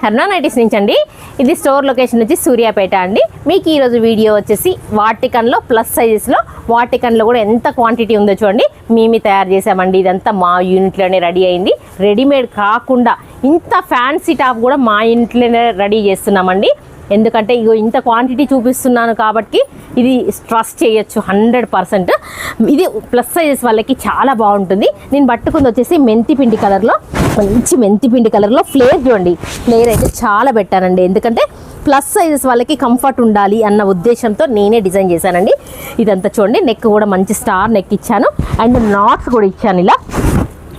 Harnaaz nighties నుంచి అండి. ఇది స్టోర్ లొకేషన్ వచ్చి సూర్యాపేట అండి. మీకు ఈరోజు వీడియో వచ్చేసి వాటికన్లో ప్లస్ సైజెస్లో, వాటికన్లో కూడా ఎంత క్వాంటిటీ ఉందో చూడండి. మేమే తయారు చేసామండి. ఇదంతా మా యూనిట్లోనే రెడీ అయింది. రెడీమేడ్ కాకుండా ఇంత ఫ్యాన్సీ టాప్ కూడా మా యూనిట్లోనే రెడీ చేస్తున్నామండి. ఎందుకంటే ఇగో ఇంత క్వాంటిటీ చూపిస్తున్నాను కాబట్టి ఇది ట్రస్ట్ చేయొచ్చు 100%. ఇది ప్లస్ సైజెస్ వాళ్ళకి చాలా బాగుంటుంది. నేను పట్టుకుంది వచ్చేసి మెంతిపిండి కలర్లో, మంచి మెంతిపిండి కలర్లో ఫ్లేర్ చూడండి. ఫ్లేర్ అయితే చాలా పెట్టానండి. ఎందుకంటే ప్లస్ సైజెస్ వాళ్ళకి కంఫర్ట్ ఉండాలి అన్న ఉద్దేశంతో నేనే డిజైన్ చేశానండి. ఇదంతా చూడండి. నెక్ కూడా మంచి స్టార్ నెక్ ఇచ్చాను అండ్ నాట్స్ కూడా ఇచ్చాను ఇలా,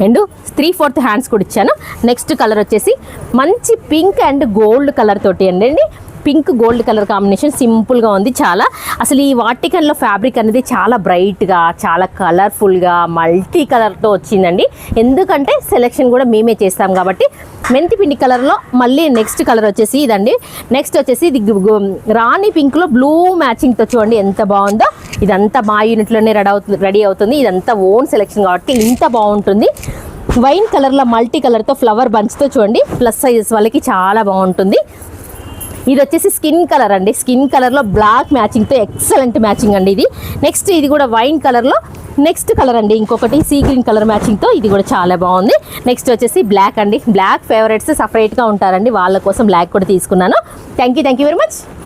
అండ్ 3/4 హ్యాండ్స్ కూడా ఇచ్చాను. నెక్స్ట్ కలర్ వచ్చేసి మంచి పింక్ అండ్ గోల్డ్ కలర్ తోటి అండి. పింక్ గోల్డ్ కలర్ కాంబినేషన్ సింపుల్గా ఉంది చాలా. అసలు ఈ వాటికన్లో ఫ్యాబ్రిక్ అనేది చాలా బ్రైట్గా, చాలా కలర్ఫుల్గా, మల్టీ కలర్తో వచ్చిందండి. ఎందుకంటే సెలెక్షన్ కూడా మేమే చేస్తాం కాబట్టి. మెంతిపిండి కలర్లో మళ్ళీ నెక్స్ట్ కలర్ వచ్చేసి ఇదండి. నెక్స్ట్ వచ్చేసి ఇది రాణి పింక్లో బ్లూ మ్యాచింగ్తో చూడండి ఎంత బాగుందో. ఇదంతా మా యూనిట్లోనే రెడీ అవుతుంది. ఇదంతా ఓన్ సెలెక్షన్ కాబట్టి ఇంత బాగుంటుంది. వైన్ కలర్లో మల్టీ కలర్తో ఫ్లవర్ బంచ్తో చూడండి. ప్లస్ సైజెస్ వాళ్ళకి చాలా బాగుంటుంది. ఇది వచ్చేసి స్కిన్ కలర్ అండి. స్కిన్ కలర్లో బ్లాక్ మ్యాచింగ్తో ఎక్సలెంట్ మ్యాచింగ్ అండి ఇది. నెక్స్ట్ ఇది కూడా వైన్ కలర్లో నెక్స్ట్ కలర్ అండి. ఇంకొకటి సీ గ్రీన్ కలర్ మ్యాచింగ్తో ఇది కూడా చాలా బాగుంది. నెక్స్ట్ వచ్చేసి బ్లాక్ అండి. బ్లాక్ ఫేవరెట్స్ సపరేట్గా ఉంటారండి, వాళ్ళ కోసం బ్లాక్ కూడా తీసుకున్నాను. Thank you very much.